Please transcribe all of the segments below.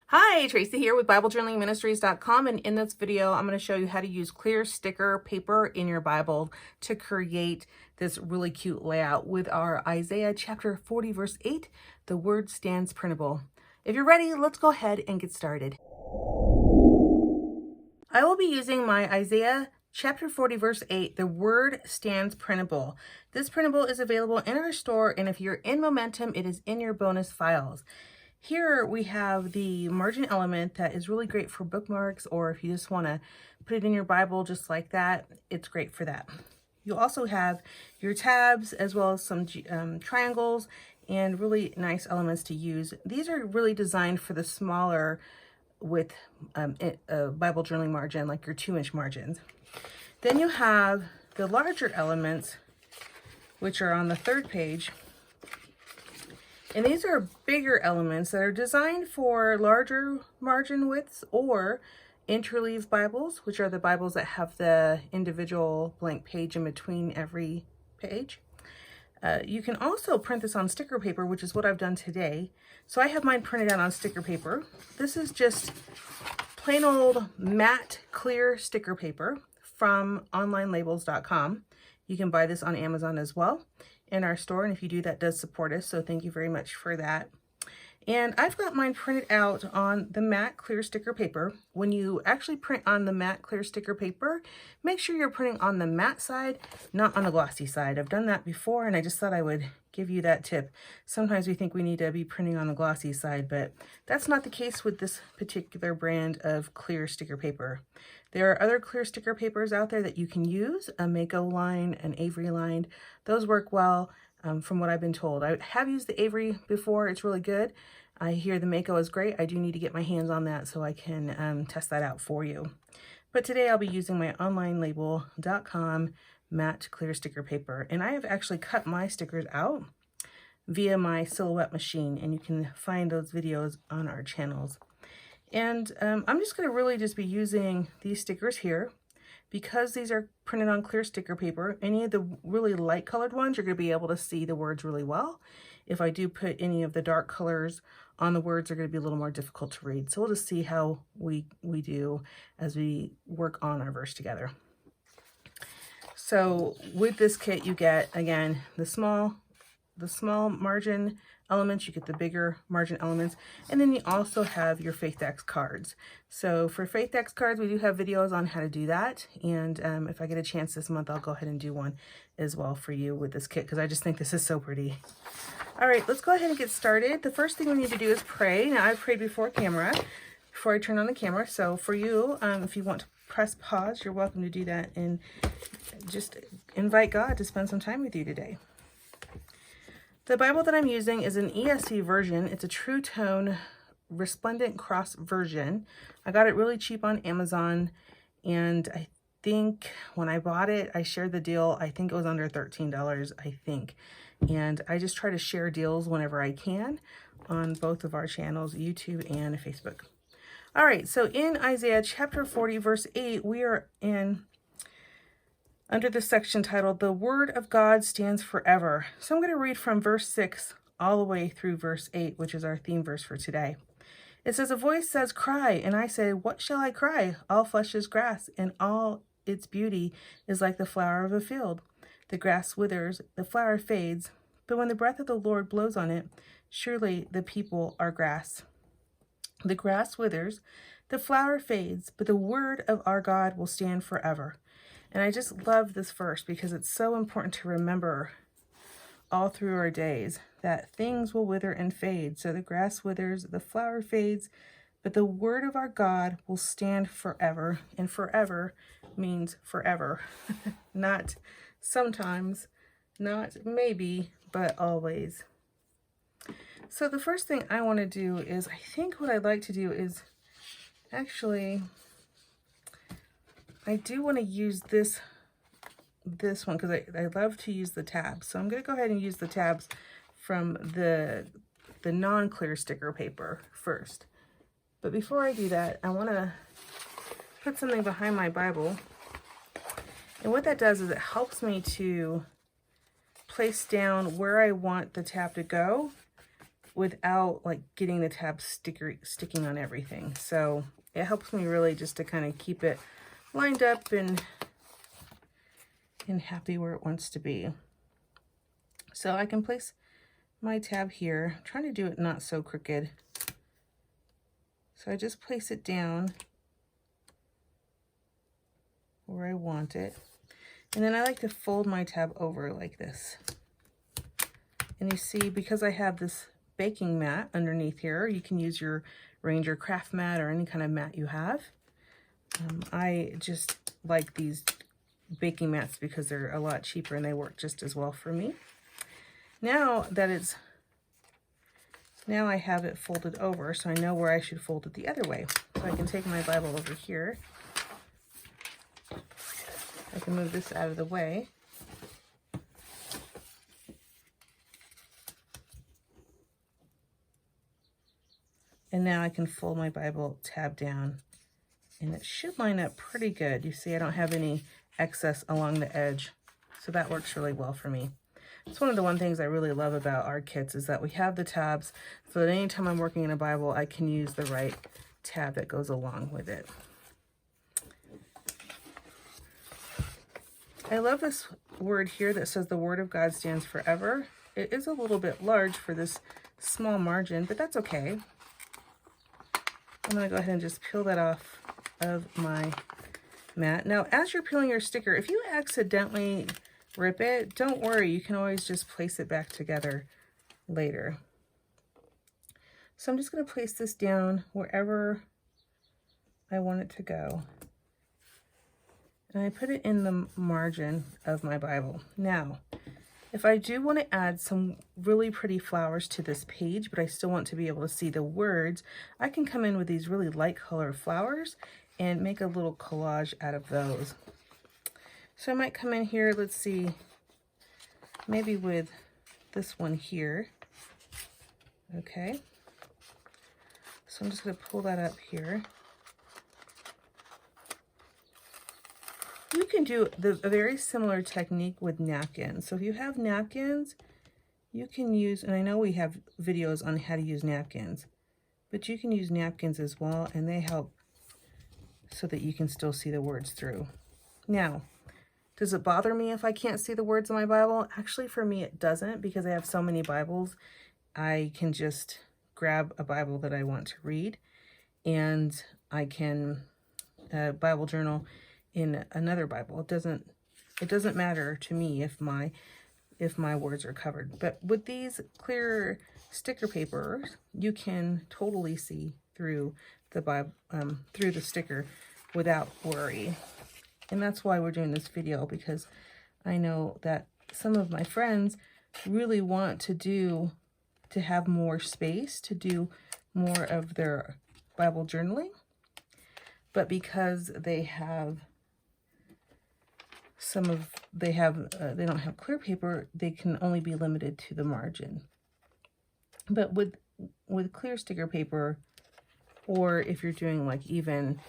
Hi, Tracy here with BibleJournalingMinistries.com, and in this video I'm going to show you how to use clear sticker paper in your Bible to create this really cute layout with our Isaiah chapter 40 verse 8, the word stands printable. If you're ready, let's go ahead and get started. I will be using my Isaiah chapter 40 verse 8, the word stands printable. This printable is available in our store, and if you're in Momentum, it is in your bonus files. Here we have the margin element that is really great for bookmarks, or if you just want to put it in your Bible just like that, it's great for that. You'll also have your tabs as well as some triangles and really nice elements to use. These are really designed for the smaller with a Bible journaling margin, like your 2-inch margins. Then you have the larger elements, which are on the third page. And these are bigger elements that are designed for larger margin widths or interleave Bibles, which are the Bibles that have the individual blank page in between every page. You can also print this on sticker paper, which is what I've done today. So I have mine printed out on sticker paper. This is just plain old matte clear sticker paper from onlinelabels.com. You can buy this on Amazon as well in our store, and if you do, that does support us, so thank you very much for that. And I've got mine printed out on the matte clear sticker paper. When you actually print on the matte clear sticker paper, make sure you're printing on the matte side, not on the glossy side. I've done that before, and I just thought I would give you that tip. Sometimes we think we need to be printing on the glossy side, but that's not the case with this particular brand of clear sticker paper. There are other clear sticker papers out there that you can use, a Mako line, an Avery line. Those work well from what I've been told. I have used the Avery before. It's really good. I hear the Mako is great. I do need to get my hands on that so I can test that out for you. But today I'll be using my onlinelabel.com matte clear sticker paper. And I have actually cut my stickers out via my Silhouette machine, and you can find those videos on our channels. And I'm just going to really just be using these stickers here because these are printed on clear sticker paper. Any of the really light colored ones, you're going to be able to see the words really well. If I do put any of the dark colors on the words, they're going to be a little more difficult to read. So we'll just see how we do as we work on our verse together. So with this kit, you get, again, the small margin elements, you get the bigger margin elements, and then you also have your FaithX cards. So for FaithX cards, we do have videos on how to do that, and if I get a chance this month, I'll go ahead and do one as well for you with this kit, because I just think this is so pretty. All right, let's go ahead and get started. The first thing we need to do is pray. Now, I've prayed before I turn on the camera, so for you, if you want to press pause, you're welcome to do that, and just invite God to spend some time with you today. The Bible that I'm using is an ESV version. It's a True Tone Resplendent Cross version. I got it really cheap on Amazon, and I think when I bought it, I shared the deal. I think it was under $13, I think. And I just try to share deals whenever I can on both of our channels, YouTube and Facebook. All right, so in Isaiah chapter 40, verse 8, we are under the section titled, The Word of God Stands Forever. So I'm going to read from verse 6 all the way through verse 8, which is our theme verse for today. It says, A voice says, Cry, and I say, What shall I cry? All flesh is grass, and all its beauty is like the flower of a field. The grass withers, the flower fades, but when the breath of the Lord blows on it, surely the people are grass. The grass withers, the flower fades, but the word of our God will stand forever. And I just love this verse because it's so important to remember all through our days that things will wither and fade. So the grass withers, the flower fades, but the word of our God will stand forever. And forever means forever. Not sometimes, not maybe, but always. So the first thing I want to do is, I think what I'd like to do is actually, I do want to use this one because I love to use the tabs. So I'm going to go ahead and use the tabs from the non-clear sticker paper first. But before I do that, I want to put something behind my Bible. And what that does is it helps me to place down where I want the tab to go without like getting the tab sticking on everything. So it helps me really just to kind of keep it lined up and happy where it wants to be. So I can place my tab here. I'm trying to do it not so crooked. So I just place it down where I want it. And then I like to fold my tab over like this. And you see, because I have this baking mat underneath here, you can use your Ranger craft mat or any kind of mat you have. I just like these baking mats because they're a lot cheaper and they work just as well for me. Now I have it folded over, so I know where I should fold it the other way. So I can take my Bible over here. I can move this out of the way. And now I can fold my Bible tab down, and it should line up pretty good. You see, I don't have any excess along the edge, so that works really well for me. It's one of the things I really love about our kits is that we have the tabs, so that anytime I'm working in a Bible, I can use the right tab that goes along with it. I love this word here that says the Word of God stands forever. It is a little bit large for this small margin, but that's okay. I'm going to go ahead and just peel that off of my mat. Now, as you're peeling your sticker, if you accidentally rip it, don't worry. You can always just place it back together later. So I'm just going to place this down wherever I want it to go. And I put it in the margin of my Bible. Now, if I do want to add some really pretty flowers to this page, but I still want to be able to see the words, I can come in with these really light color flowers and make a little collage out of those. So I might come in here, let's see, maybe with this one here. Okay. So I'm just going to pull that up here. You can do a very similar technique with napkins. So if you have napkins, you can use, and I know we have videos on how to use napkins, but you can use napkins as well, and they help so that you can still see the words through. Now, does it bother me if I can't see the words in my Bible? Actually, for me, it doesn't, because I have so many Bibles. I can just grab a Bible that I want to read, and I can Bible journal in another Bible. It doesn't matter to me if my words are covered. But with these clear sticker papers, you can totally see through the Bible, through the sticker without worry. And that's why we're doing this video, because I know that some of my friends really want to have more space to do more of their Bible journaling, but because they have they don't have clear paper, they can only be limited to the margin. But with clear sticker paper, or if you're doing like even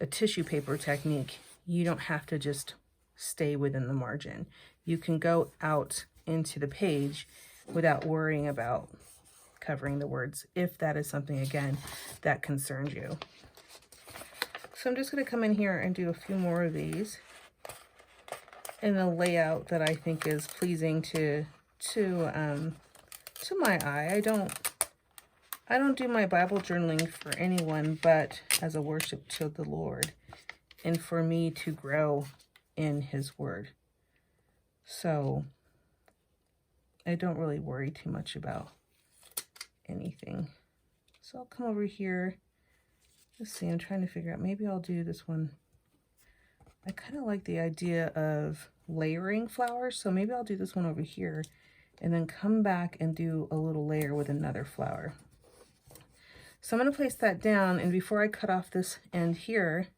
a tissue paper technique, you don't have to just stay within the margin. You can go out into the page without worrying about covering the words, if that is something, again, that concerns you. So I'm just going to come in here and do a few more of these in a layout that I think is pleasing to my eye. I don't do my Bible journaling for anyone but as a worship to the Lord, and for me to grow in His Word. So I don't really worry too much about anything. So I'll come over here. Let's see, I'm trying to figure out, maybe I'll do this one. I kind of like the idea of layering flowers, so maybe I'll do this one over here and then come back and do a little layer with another flower. So I'm going to place that down, and before I cut off this end here,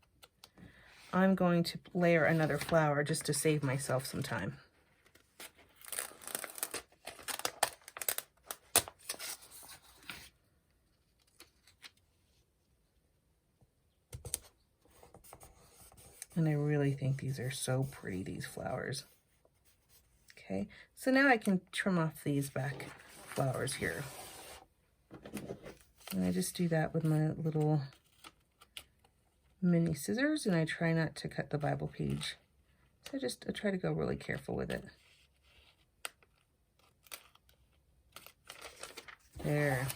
I'm going to layer another flower just to save myself some time. And I really think these are so pretty, these flowers. Okay, so now I can trim off these back flowers here. And I just do that with my little mini scissors, and I try not to cut the Bible page. So I try to go really careful with it. There.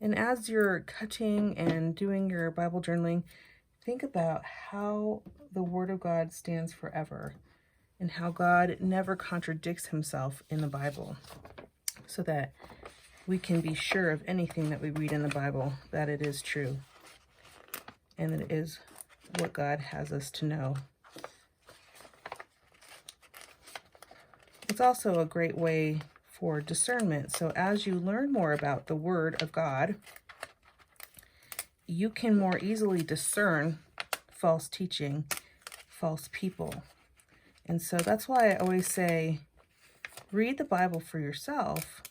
And as you're cutting and doing your Bible journaling, think about how the Word of God stands forever and how God never contradicts himself in the Bible, so that we can be sure of anything that we read in the Bible, that it is true and that it is what God has us to know. It's also a great way for discernment. So as you learn more about the Word of God, you can more easily discern false teaching, false people. And so that's why I always say, read the Bible for yourself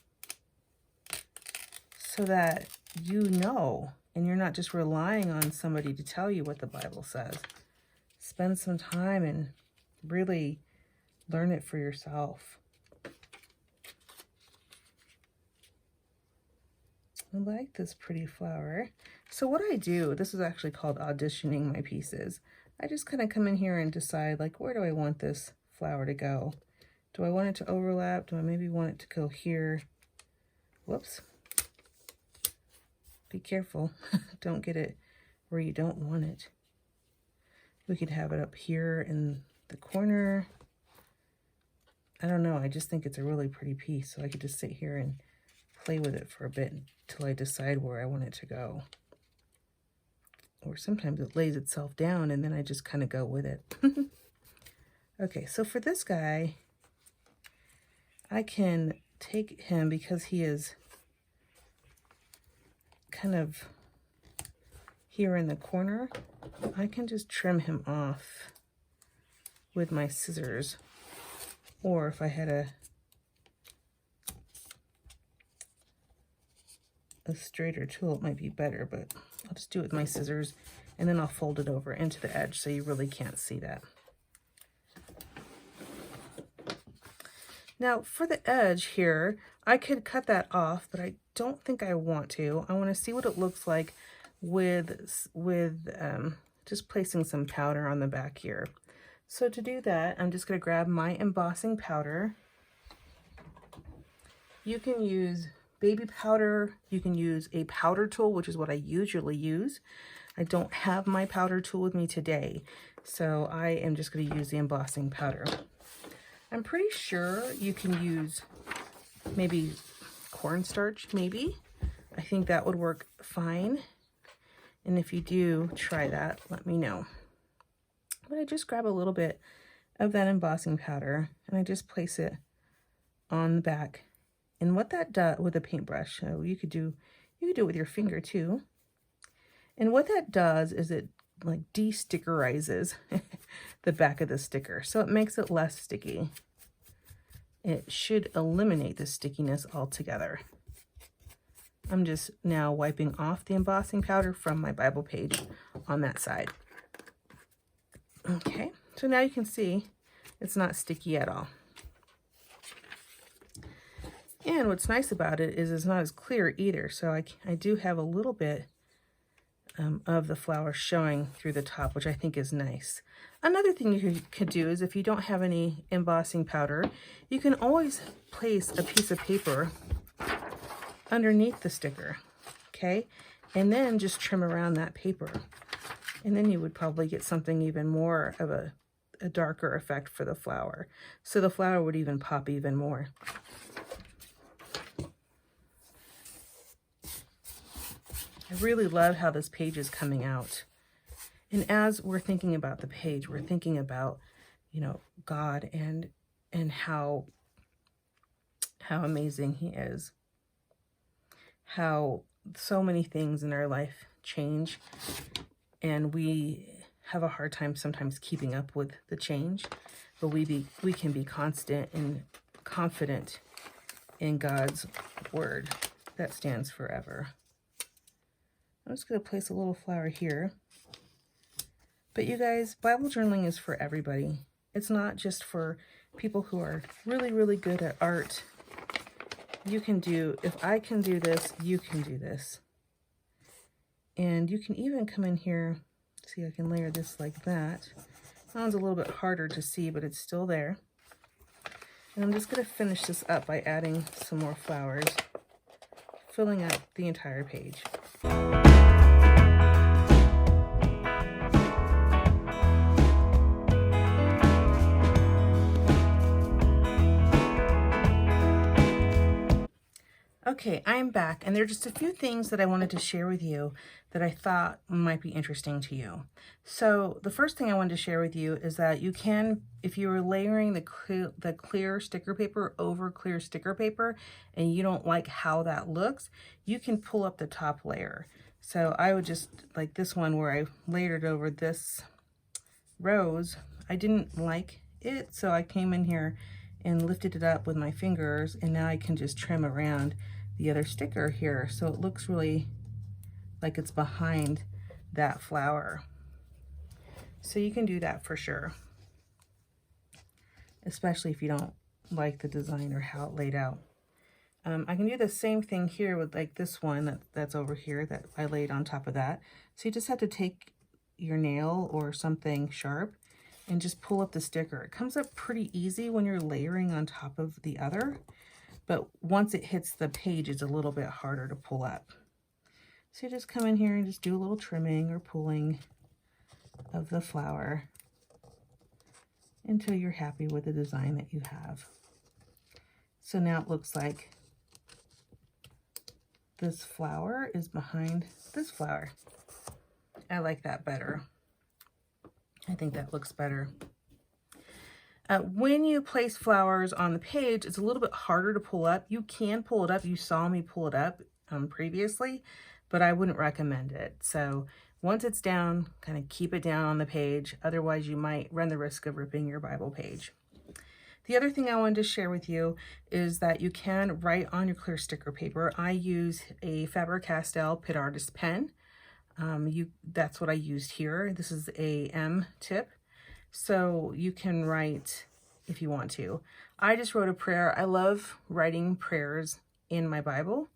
so that you know, and you're not just relying on somebody to tell you what the Bible says. Spend some time and really learn it for yourself. I like this pretty flower. So what I do, this is actually called auditioning my pieces. I just kind of come in here and decide, like, where do I want this flower to go? Do I want it to overlap? Do I maybe want it to go here? Whoops. Be careful. Don't get it where you don't want it. We could have it up here in the corner. I don't know. I just think it's a really pretty piece. So I could just sit here and play with it for a bit until I decide where I want it to go. Or sometimes it lays itself down and then I just kind of go with it. Okay, so for this guy, I can take him because he is kind of here in the corner. I can just trim him off with my scissors. Or if I had a straighter tool, it might be better, but I'll just do it with my scissors and then I'll fold it over into the edge so you really can't see that. Now for the edge here, I could cut that off, but I don't think I want to. I want to see what it looks like with just placing some powder on the back here. So to do that, I'm just going to grab my embossing powder. You can use baby powder. You can use a powder tool, which is what I usually use. I don't have my powder tool with me today, so I am just going to use the embossing powder. I'm pretty sure you can use maybe cornstarch, maybe. I think that would work fine. And if you do try that, let me know. But I just grab a little bit of that embossing powder and I just place it on the back. And what that does with a paintbrush, so you could do it with your finger too. And what that does is it like de-stickerizes the back of the sticker. So it makes it less sticky. It should eliminate the stickiness altogether. I'm just now wiping off the embossing powder from my Bible page on that side. Okay, so now you can see it's not sticky at all. And what's nice about it is it's not as clear either. So I do have a little bit of the flower showing through the top, which I think is nice. Another thing you could do is if you don't have any embossing powder, you can always place a piece of paper underneath the sticker, okay? And then just trim around that paper. And then you would probably get something even more of a darker effect for the flower. So the flower would even pop even more. I really love how this page is coming out. And as we're thinking about the page, we're thinking about, you know, God and how amazing he is. How so many things in our life change and we have a hard time sometimes keeping up with the change, but we can be constant and confident in God's word that stands forever. I'm just going to place a little flower here. But you guys, Bible journaling is for everybody. It's not just for people who are really, really good at art you can do, if I can do this, you can do this. And you can even come in here, see, I can layer this like that. That one's a little bit harder to see, but it's still there. And I'm just going to finish this up by adding some more flowers, filling out the entire page. Okay, I'm back, and there are just a few things that I wanted to share with you that I thought might be interesting to you. So the first thing I wanted to share with you is that you can, if you were layering the clear sticker paper over clear sticker paper and you don't like how that looks, you can pull up the top layer. So I would just, like this one where I layered it over this rose, I didn't like it, so I came in here and lifted it up with my fingers, and now I can just trim around the other sticker here so it looks really like it's behind that flower. So you can do that for sure, especially if you don't like the design or how it laid out. I can do the same thing here with like this one that's over here that I laid on top of that. So you just have to take your nail or something sharp and just pull up the sticker. It comes up pretty easy when you're layering on top of the other, but once it hits the page, it's a little bit harder to pull up. So you just come in here and just do a little trimming or pulling of the flower until you're happy with the design that you have. So now it looks like this flower is behind this flower. I like that better. I think that looks better. When you place flowers on the page, it's a little bit harder to pull up. You can pull it up. You saw me pull it up previously, but I wouldn't recommend it. So once it's down, kind of keep it down on the page. Otherwise, you might run the risk of ripping your Bible page. The other thing I wanted to share with you is that you can write on your clear sticker paper. I use a Faber-Castell Pit Artist pen. That's what I used here. This is a M tip, so you can write if you want to. I just wrote a prayer. I love writing prayers in my Bible,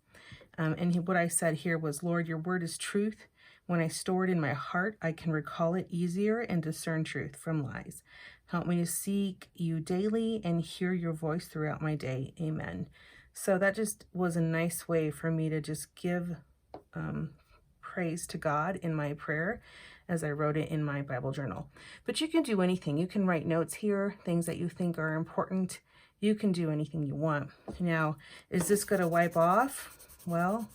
and what I said here was, Lord, your word is truth. When I store it in my heart, I can recall it easier and discern truth from lies. Help me to seek you daily and hear your voice throughout my day. Amen. So that just was a nice way for me to just give praise to God in my prayer as I wrote it in my Bible journal. But you can do anything. You can write notes here, things that you think are important. You can do anything you want. Now, is this going to wipe off? Well,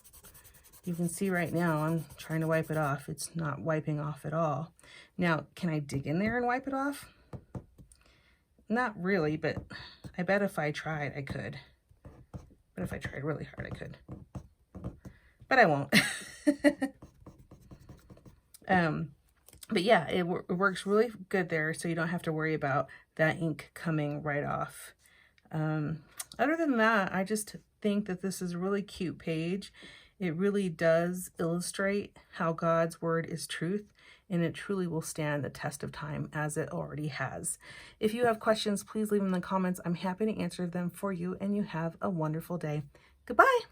you can see right now I'm trying to wipe it off. It's not wiping off at all. Now, can I dig in there and wipe it off? Not really, but I bet if I tried, I could. But if I tried really hard, I could. But I won't. But yeah, it works really good there, so you don't have to worry about that ink coming right off. Other than that, I just think that this is a really cute page. It really does illustrate how God's word is truth, and it truly will stand the test of time as it already has. If you have questions, please leave them in the comments. I'm happy to answer them for you, and you have a wonderful day. Goodbye.